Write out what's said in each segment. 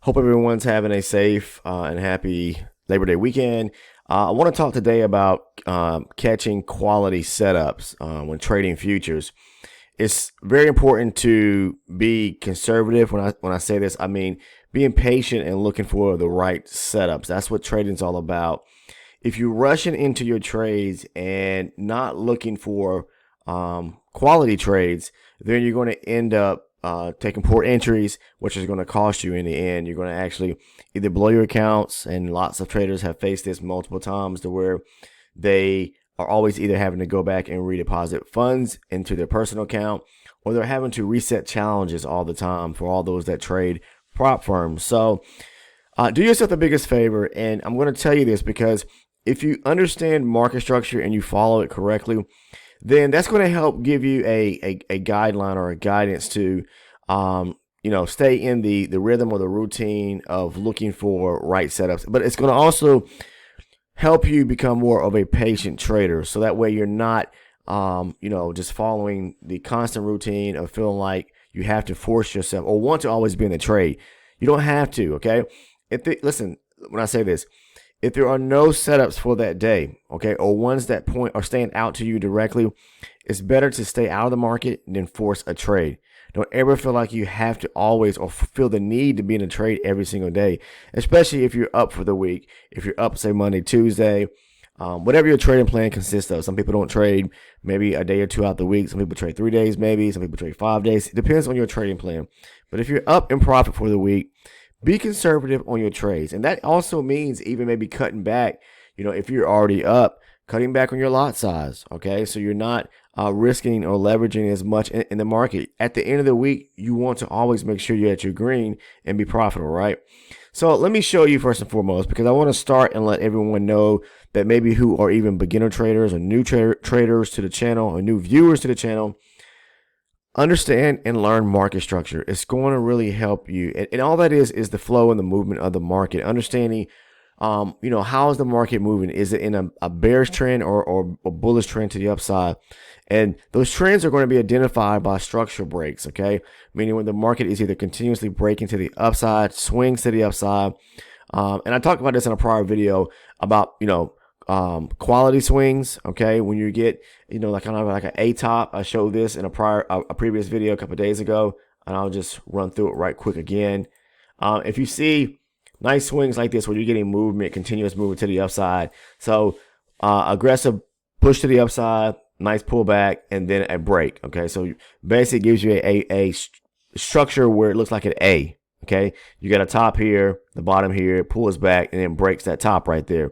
Hope everyone's having a safe and happy Labor Day weekend. I want to talk today about catching quality setups when trading futures. It's very important to be conservative. When I say this, I mean being patient and looking for the right setups. That's what trading's all about. If you're rushing into your trades and not looking for quality trades, then you're going to end up taking poor entries, which is going to cost you in the end. You're going to actually either blow your accounts, and lots of traders have faced this multiple times, to where they are always either having to go back and redeposit funds into their personal account, or they're having to reset challenges all the time for all those that trade prop firms. So do yourself the biggest favor, and I'm going to tell you this because if you understand market structure and you follow it correctly, then that's going to help give you a guideline or a guidance to stay in the rhythm or the routine of looking for right setups. But it's going to also help you become more of a patient trader, so that way you're not just following the constant routine of feeling like you have to force yourself or want to always be in the trade. You don't have to. Okay, listen, when I say this, if there are no setups for that day, okay, or ones that point or stand out to you directly, it's better to stay out of the market than force a trade. Don't ever feel like you have to always or feel the need to be in a trade every single day, especially if you're up for the week. If you're up, say, Monday, Tuesday, whatever your trading plan consists of. Some people don't trade maybe a day or two out the week. Some people trade 3 days maybe. Some people trade 5 days. It depends on your trading plan. But if you're up in profit for the week, be conservative on your trades. And that also means even maybe cutting back, if you're already up, cutting back on your lot size. Okay. So you're not risking or leveraging as much in the market. At the end of the week, you want to always make sure you're at your green and be profitable, right? So let me show you first and foremost, because I want to start and let everyone know that maybe who are even beginner traders or new traders to the channel or new viewers to the channel, understand and learn market structure. It's going to really help you. And all that is the flow and the movement of the market. Understanding, how is the market moving? Is it in a bearish trend or a bullish trend to the upside? And those trends are going to be identified by structural breaks, okay? Meaning when the market is either continuously breaking to the upside, swings to the upside. And I talked about this in a prior video about, quality swings. Okay, when you get like kind of like an A top. I showed this in a previous video a couple of days ago, and I'll just run through it right quick again. If you see nice swings like this where you're getting movement, continuous movement to the upside, so aggressive push to the upside, nice pullback, and then a break. Okay, so basically it gives you a structure where it looks like an A. Okay, you got a top here, the bottom here, it pulls back and then breaks that top right there.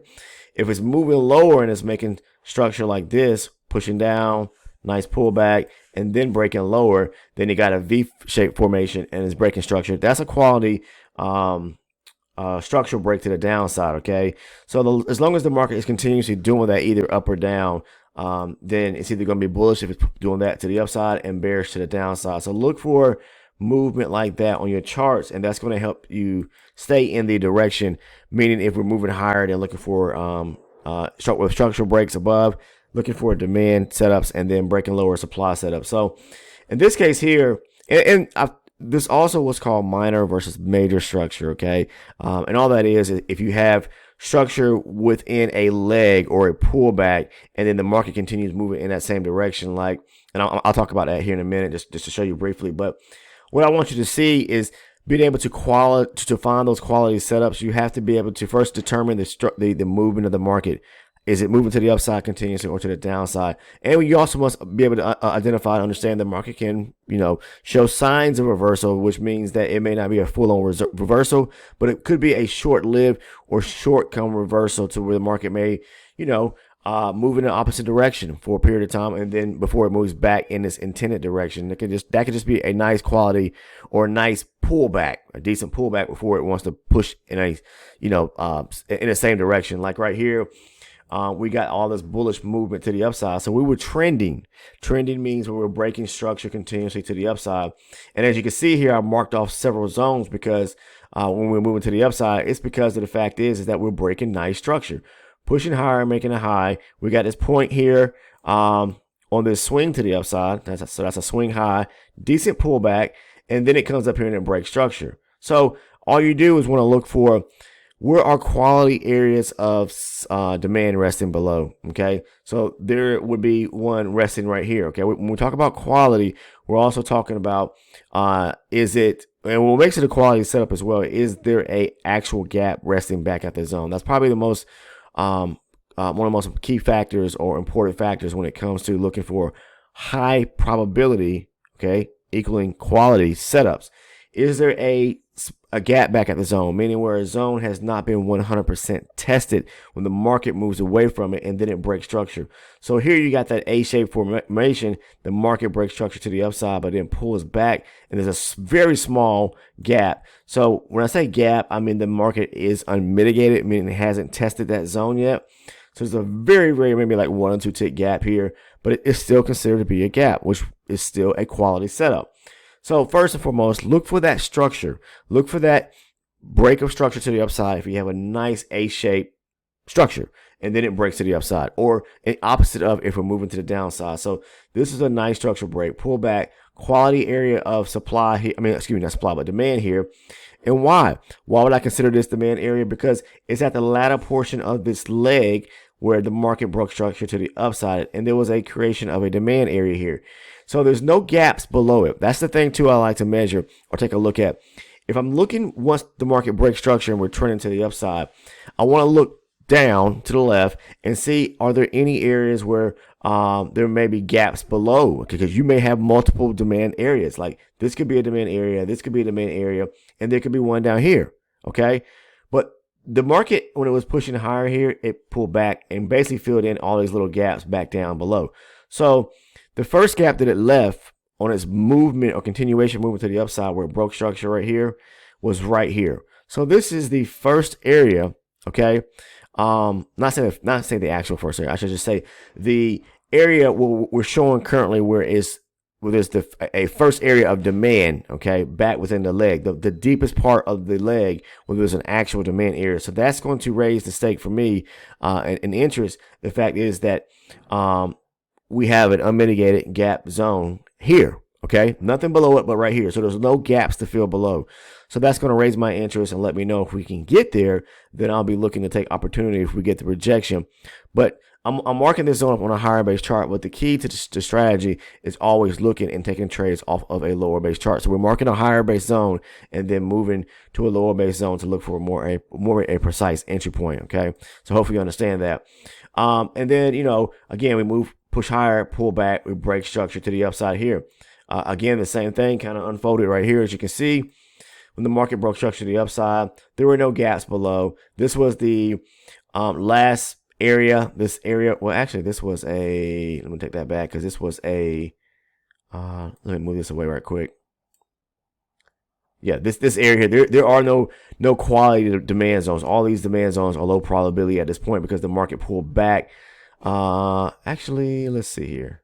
If it's moving lower and it's making structure like this, pushing down, nice pullback, and then breaking lower, then you got a V-shaped formation and it's breaking structure. That's a quality structural break to the downside, okay? So as long as the market is continuously doing that, either up or down, then it's either going to be bullish if it's doing that to the upside and bearish to the downside. So look for movement like that on your charts, and that's going to help you stay in the direction. Meaning, if we're moving higher, then looking for with structural breaks above, looking for demand setups, and then breaking lower supply setups. So in this case here, this also what's called minor versus major structure. Okay, and all that is if you have structure within a leg or a pullback, and then the market continues moving in that same direction, and I'll talk about that here in a minute, just to show you briefly. But what I want you to see is being able to find those quality setups. You have to be able to first determine the movement of the market. Is it moving to the upside continuously or to the downside? And you also must be able to identify and understand the market can, show signs of reversal, which means that it may not be a full-on reversal, but it could be a short-lived or short-term reversal to where the market may, move in the opposite direction for a period of time, and then before it moves back in its intended direction. That could just be a nice quality or a nice pullback, a decent pullback before it wants to push in a in the same direction. Like right here, we got all this bullish movement to the upside. So we were trending. Trending means we were breaking structure continuously to the upside. And as you can see here, I marked off several zones because when we're moving to the upside, it's because of the fact is that we're breaking nice structure. Pushing higher, making a high. We got this point here on this swing to the upside. So that's a swing high, decent pullback, and then it comes up here and it breaks structure. So all you do is want to look for where are quality areas of demand resting below. Okay, so there would be one resting right here. Okay, when we talk about quality, we're also talking about is it, and what makes it a quality setup as well, is there a actual gap resting back at the zone? That's probably the most one of the most key factors or important factors when it comes to looking for high probability, okay, equaling quality setups. Is there a gap back at the zone, meaning where a zone has not been 100% tested when the market moves away from it and then it breaks structure? So here you got that A-shaped formation. The market breaks structure to the upside, but then pulls back, and there's a very small gap. So when I say gap, I mean the market is unmitigated, meaning it hasn't tested that zone yet. So there's a very, very, maybe like 1 or 2 tick gap here, but it is still considered to be a gap, which is still a quality setup. So first and foremost, look for that structure. Look for that break of structure to the upside if you have a nice A-shaped structure and then it breaks to the upside, or an opposite of if we're moving to the downside. So this is a nice structural break, pull back, quality area of supply here. I mean, excuse me, not supply, but demand here. And why? Why would I consider this demand area? Because it's at the latter portion of this leg where the market broke structure to the upside, and there was a creation of a demand area here. So there's no gaps below it. That's the thing too I like to measure or take a look at. If I'm looking once the market breaks structure and we're trending to the upside, I want to look down to the left and see, are there any areas where there may be gaps below? Because you may have multiple demand areas. Like this could be a demand area, this could be a demand area, and there could be one down here. Okay, but the market, when it was pushing higher here, it pulled back and basically filled in all these little gaps back down below. So the first gap that it left on its movement or continuation movement to the upside, where it broke structure right here, was right here. So this is the first area. Okay, not saying the actual first area. I should just say the area where we're showing currently where there's a first area of demand, okay, back within the leg, the deepest part of the leg where there's an actual demand area. So that's going to raise the stake for me and interest. The fact is that we have an unmitigated gap zone here, okay, nothing below it but right here. So there's no gaps to fill below. So that's going to raise my interest and let me know if we can get there. Then I'll be looking to take opportunity if we get the rejection. But I'm marking this zone up on a higher base chart, but the key to the strategy is always looking and taking trades off of a lower base chart. So we're marking a higher base zone and then moving to a lower base zone to look for a precise entry point. Okay, so hopefully you understand that. And then, you know, again, we push higher, pull back, we break structure to the upside here. Again, the same thing kind of unfolded right here, as you can see. When the market broke structure to the upside, there were no gaps below. This was the last area. This area, well, actually, this was a, let me take that back, because this was a, let me move this away right quick. Yeah, this area here, there are no quality demand zones. All these demand zones are low probability at this point because the market pulled back. Actually, let's see here.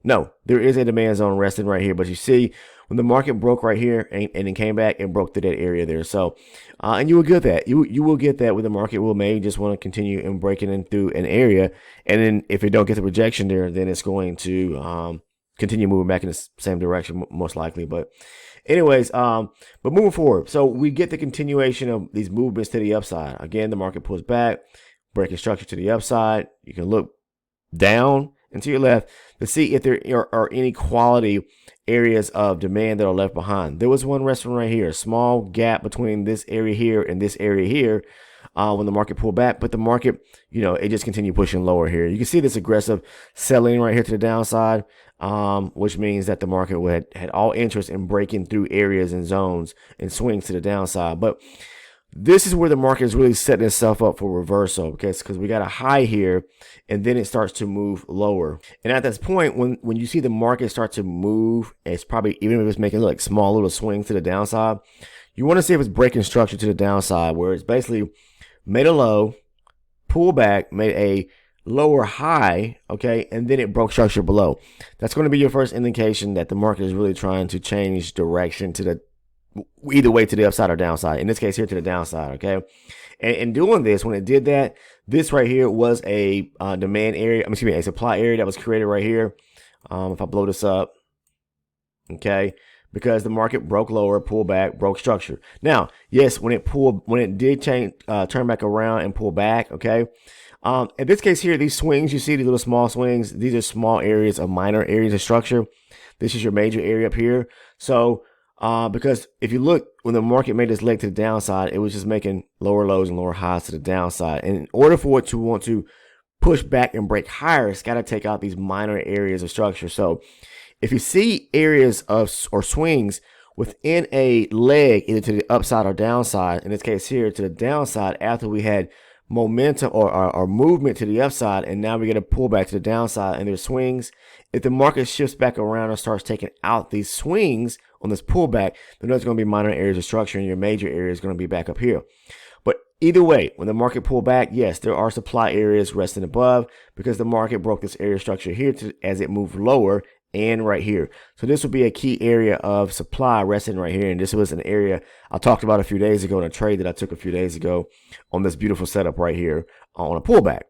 No, there is a demand zone resting right here, but you see when the market broke right here and then came back and broke to that area there. So, and you will get that. You will get that with the market will may just want to continue and breaking in through an area, and then if it don't get the rejection there, then it's going to continue moving back in the same direction most likely. But anyways, but moving forward, so we get the continuation of these movements to the upside. Again, the market pulls back, breaking structure to the upside. You can look down and to your left to see if there are any quality areas of demand that are left behind. There was one resting right here, a small gap between this area here and this area here when the market pulled back, but the market, you know, it just continued pushing lower here. You can see this aggressive selling right here to the downside, which means that the market had all interest in breaking through areas and zones and swings to the downside. But this is where the market is really setting itself up for reversal, okay? Because we got a high here, and then it starts to move lower. And at this point, when you see the market start to move, it's probably, even if it's making like small little swings to the downside, you want to see if it's breaking structure to the downside, where it's basically made a low, pulled back, made a lower high, okay, and then it broke structure below. That's going to be your first indication that the market is really trying to change direction to the either way, to the upside or downside. In this case here, to the downside, okay? And doing this, when it did that, this right here was a demand area, excuse me, a supply area that was created right here. If I blow this up, okay, because the market broke lower, pulled back, broke structure. Now, yes, when it did change, turn back around and pull back, okay. In this case here, these swings, you see these little small swings, these are small areas of minor areas of structure. This is your major area up here. So, because if you look, when the market made this leg to the downside, it was just making lower lows and lower highs to the downside. And in order for it to want to push back and break higher, it's got to take out these minor areas of structure. So if you see areas of or swings within a leg, either to the upside or downside, in this case here to the downside, after we had momentum or movement to the upside, and now we get a pullback to the downside and there's swings, if the market shifts back around and starts taking out these swings on this pullback, then there's going to be minor areas of structure and your major area is going to be back up here. But either way, when the market pulled back, yes, there are supply areas resting above because the market broke this area structure here as it moved lower and right here. So this will be a key area of supply resting right here. And this was an area I talked about a few days ago in a trade that I took a few days ago on this beautiful setup right here on a pullback.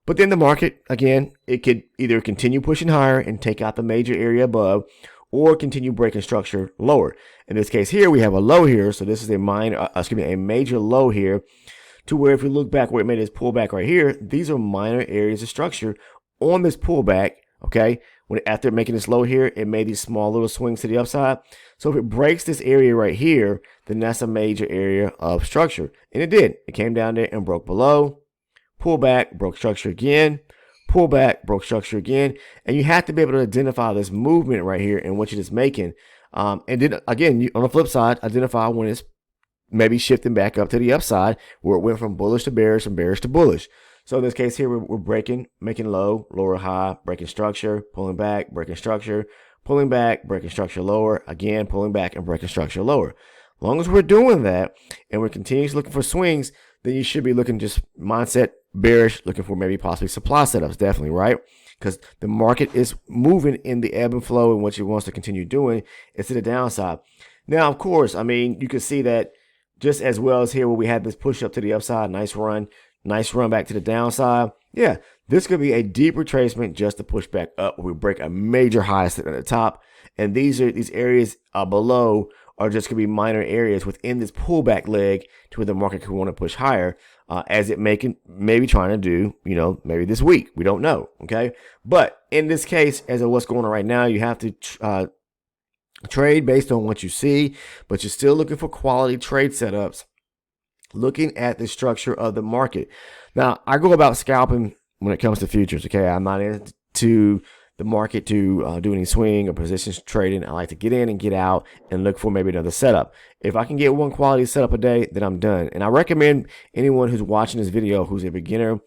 But then the market, again, it could either continue pushing higher and take out the major area above, or continue breaking structure lower. In this case here, we have a low here. So this is a major low here, to where if we look back where it made this pullback right here, these are minor areas of structure on this pullback. Okay. After making this low here, it made these small little swings to the upside. So if it breaks this area right here, then that's a major area of structure. And it did. It came down there and broke below, pull back, broke structure again, pull back, broke structure again. And you have to be able to identify this movement right here and what it is making. And then again, on the flip side, identify when it's maybe shifting back up to the upside, where it went from bullish to bearish and bearish to bullish. So in this case here, we're breaking, making low, lower, high, breaking structure, pulling back, breaking structure, pulling back, breaking structure lower, again, pulling back and breaking structure lower. As long as we're doing that and we're continuously looking for swings, then you should be looking just mindset bearish, looking for maybe possibly supply setups, definitely, right? Because the market is moving in the ebb and flow, and what it wants to continue doing is to the downside. Now, of course, I mean, you can see that just as well as here where we had this push up to the upside, nice run back to the downside. Yeah, this could be a deep retracement just to push back up where we break a major high sitting at the top. And these areas below are just going to be minor areas within this pullback leg to where the market could want to push higher, as it maybe trying to do, maybe this week. We don't know. Okay. But in this case, as of what's going on right now, you have to trade based on what you see, but you're still looking for quality trade setups, looking at the structure of the market. Now, I go about scalping when it comes to futures. Okay. I'm not into the market to do any swing or positions trading. I like to get in and get out and look for maybe another setup. If I can get one quality setup a day, then I'm done. And I recommend anyone who's watching this video who's a beginner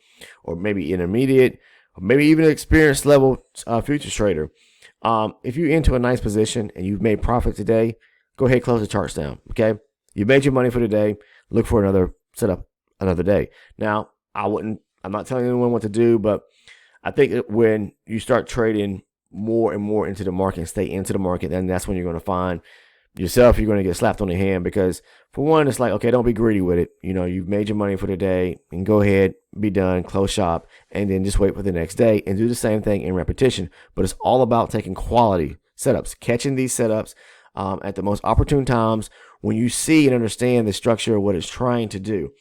or maybe intermediate or maybe even an experienced level futures trader, if you're into a nice position and you've made profit today, go ahead, close the charts down. Okay. You made your money for the day. Look for another setup another day. Now, I'm not telling anyone what to do, but I think that when you start trading more and more into the market and stay into the market, then that's when you're going to find yourself, you're going to get slapped on the hand, because for one, it's like, okay, don't be greedy with it. You've made your money for the day and go ahead, be done, close shop, and then just wait for the next day and do the same thing in repetition. But it's all about taking quality setups, catching these setups at the most opportune times when you see and understand the structure of what it's trying to do.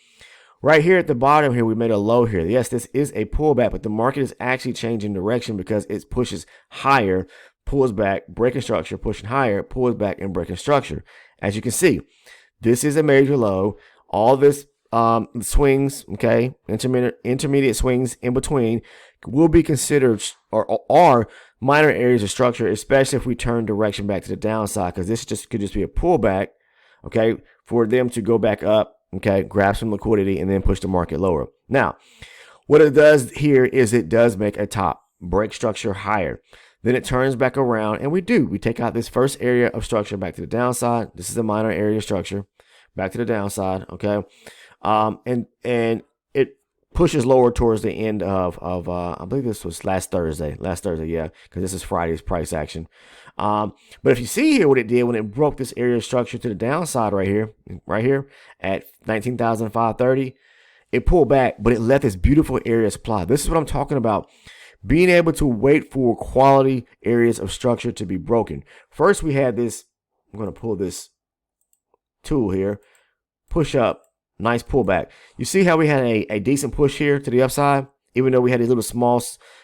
Right here at the bottom here, we made a low here. Yes, this is a pullback, but the market is actually changing direction because it pushes higher, pulls back, breaking structure, pushing higher, pulls back, and breaking structure. As you can see, this is a major low. All this swings, okay, intermediate swings in between will be considered or are minor areas of structure, especially if we turn direction back to the downside, because this could just be a pullback, okay, for them to go back up. Okay, grab some liquidity and then push the market lower. Now, what it does here is it does make a top, break structure higher. Then it turns back around, and we take out this first area of structure back to the downside. This is a minor area of structure back to the downside. Okay, and it pushes lower towards the end of I believe this was last Thursday, yeah, because this is Friday's price action. But if you see here what it did when it broke this area of structure to the downside right here at 19,530, it pulled back, but it left this beautiful area of supply. This is what I'm talking about. Being able to wait for quality areas of structure to be broken. First, we had this I'm going to pull this tool here, push up, nice pullback. You see how we had a decent push here to the upside, even though we had these little small,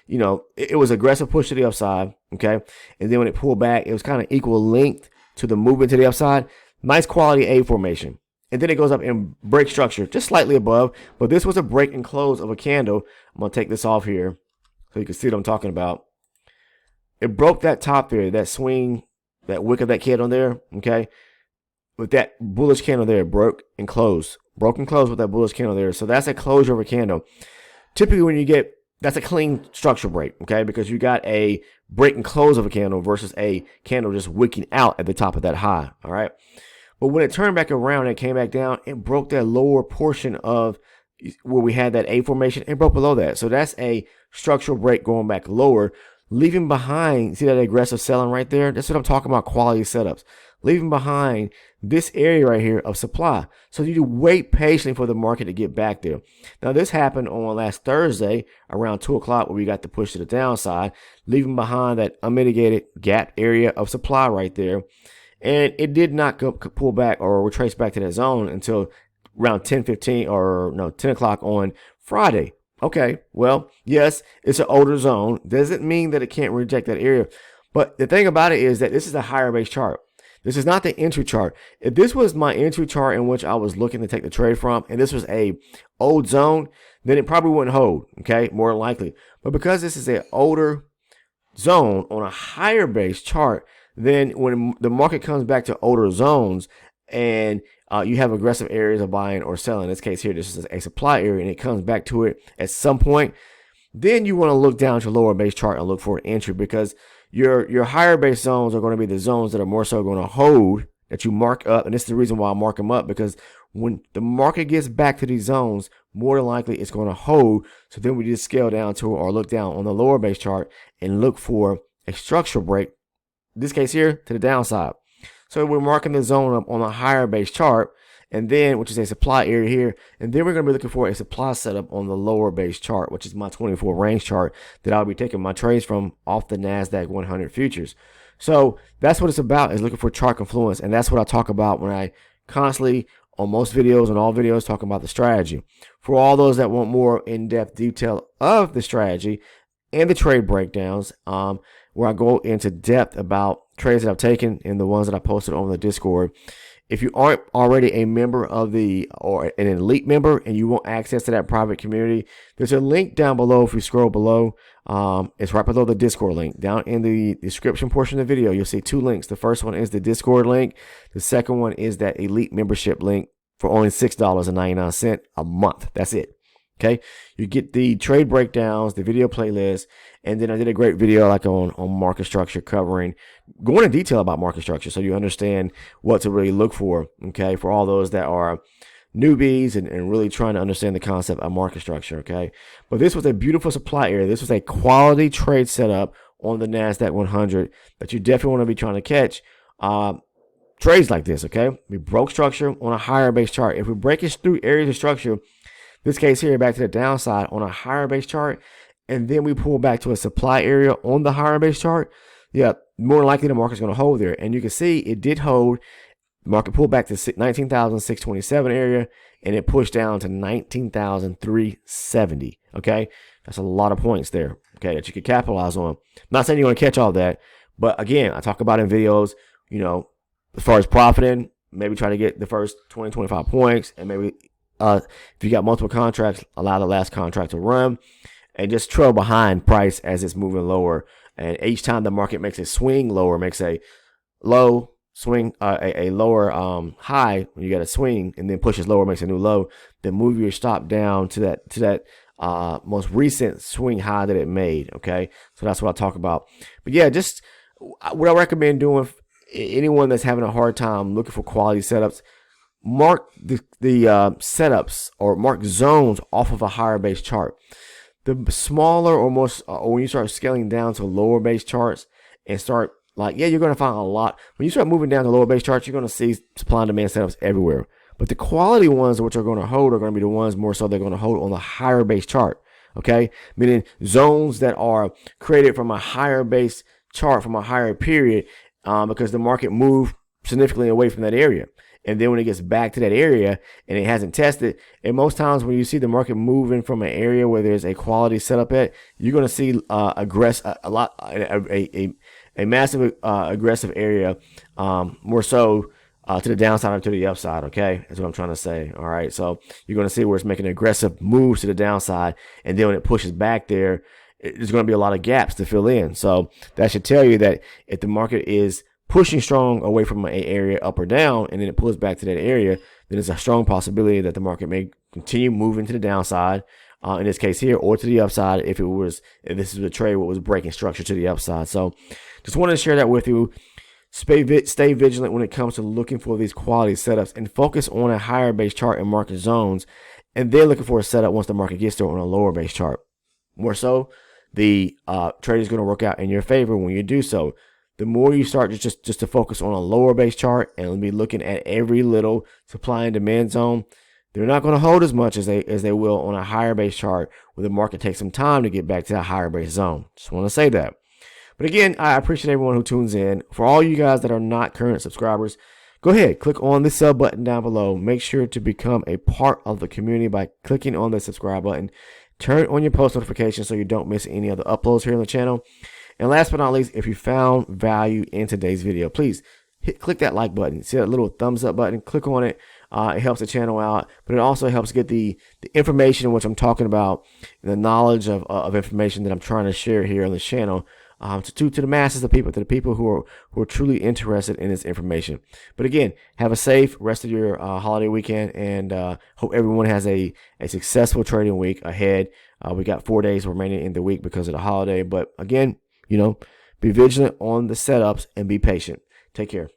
it was aggressive push to the upside, okay? And then when it pulled back, it was kind of equal length to the movement to the upside. Nice quality A formation. And then it goes up and break structure, just slightly above, but this was a break and close of a candle. I'm going to take this off here so you can see what I'm talking about. It broke that top there, that swing, that wick of that candle there, okay? With that bullish candle there, broke and closed with that bullish candle there. So that's a closure of a candle. Typically when you get, that's a clean structure break, okay? Because you got a break and close of a candle versus a candle just wicking out at the top of that high, all right? But when it turned back around and it came back down, it broke that lower portion of where we had that A formation. It broke below that. So that's a structural break going back lower, leaving behind, see that aggressive selling right there? That's what I'm talking about, quality setups. Leaving behind this area right here of supply. So you wait patiently for the market to get back there. Now this happened on last Thursday around 2 o'clock where we got the push to the downside, leaving behind that unmitigated gap area of supply right there. And it did not pull back or retrace back to that zone until around 10 o'clock on Friday. Okay, well, yes, it's an older zone. Doesn't mean that it can't reject that area. But the thing about it is that this is a higher base chart. This is not the entry chart. If this was my entry chart in which I was looking to take the trade from, and this was a old zone, then it probably wouldn't hold, okay, more than likely. But because this is an older zone on a higher base chart, then when the market comes back to older zones and you have aggressive areas of buying or selling, in this case here, this is a supply area, and it comes back to it at some point, then you want to look down to lower base chart and look for an entry, because your higher base zones are going to be the zones that are more so going to hold, that you mark up. And this is the reason why I mark them up, because when the market gets back to these zones, more than likely it's going to hold. So then we just scale down to or look down on the lower base chart and look for a structural break, in this case here, to the downside. So we're marking the zone up on a higher base chart, and then, which is a supply area here, and then we're going to be looking for a supply setup on the lower base chart, which is my 24 range chart that I'll be taking my trades from off the Nasdaq 100 futures. So that's what it's about, is looking for chart confluence, and that's what I talk about when I constantly, on most videos and all videos, talk about the strategy. For all those that want more in-depth detail of the strategy and the trade breakdowns, where I go into depth about trades that I've taken and the ones that I posted on the Discord. If you aren't already a member of or an elite member and you want access to that private community, there's a link down below. If you scroll below, it's right below the Discord link. Down in the description portion of the video, you'll see two links. The first one is the Discord link. The second one is that elite membership link for only $6.99 a month. That's it. Okay, you get the trade breakdowns, the video playlist, and then I did a great video like on market structure, going in detail about market structure, so you understand what to really look for. Okay, for all those that are newbies and really trying to understand the concept of market structure. Okay, but this was a beautiful supply area. This was a quality trade setup on the Nasdaq 100 that you definitely want to be trying to catch. Trades like this. Okay, we broke structure on a higher base chart. If we break it through areas of structure, this case here, back to the downside on a higher base chart, and then we pull back to a supply area on the higher base chart, yeah, more likely the market's going to hold there. And you can see it did hold. The market pulled back to 19,627 area, and it pushed down to 19,370. Okay, that's a lot of points there. Okay, that you could capitalize on. I'm not saying you're going to catch all that, but again, I talk about in videos, as far as profiting, maybe try to get the first 20, 25 points, and maybe if you got multiple contracts, allow the last contract to run and just trail behind price as it's moving lower. And each time the market makes a swing lower, makes a low swing, a lower high when you got a swing, and then pushes lower, makes a new low, then move your stop down to that most recent swing high that it made. Okay, so that's what I talk about. But yeah, just what I recommend doing, anyone that's having a hard time looking for quality setups, mark the setups or mark zones off of a higher base chart. The smaller or most, or when you start scaling down to lower base charts and start you're going to find a lot. When you start moving down to lower base charts, you're going to see supply and demand setups everywhere. But the quality ones which are going to hold are going to be the ones more so they're going to hold on the higher base chart. Okay, meaning zones that are created from a higher base chart, from a higher period, because the market moved significantly away from that area. And then when it gets back to that area and it hasn't tested, and most times when you see the market moving from an area where there's a quality setup at, you're going to see a massive aggressive area, more so to the downside or to the upside. Okay, that's what I'm trying to say. All right, so you're going to see where it's making aggressive moves to the downside, and then when it pushes back there, there's going to be a lot of gaps to fill in. So that should tell you that if the market is pushing strong away from an area up or down, and then it pulls back to that area, then there's a strong possibility that the market may continue moving to the downside, in this case here, or to the upside if this is a trade what was breaking structure to the upside. So just wanted to share that with you. Stay vigilant when it comes to looking for these quality setups, and focus on a higher base chart and market zones, and then looking for a setup once the market gets there on a lower base chart. More so, the trade is going to work out in your favor when you do so. The more you start just to focus on a lower base chart and be looking at every little supply and demand zone, they're not going to hold as much as they will on a higher base chart where the market takes some time to get back to that higher base zone. Just want to say that. But again, I appreciate everyone who tunes in. For all you guys that are not current subscribers, go ahead, click on the sub button down below. Make sure to become a part of the community by clicking on the subscribe button. Turn on your post notifications so you don't miss any of the uploads here on the channel. And last but not least, if you found value in today's video, please click that like button. See that little thumbs up button? Click on it. It helps the channel out, but it also helps get the information which I'm talking about, and the knowledge of information that I'm trying to share here on the channel to the masses of people, to the people who are truly interested in this information. But again, have a safe rest of your holiday weekend, and hope everyone has a successful trading week ahead. We got 4 days remaining in the week because of the holiday, but again, be vigilant on the setups and be patient. Take care.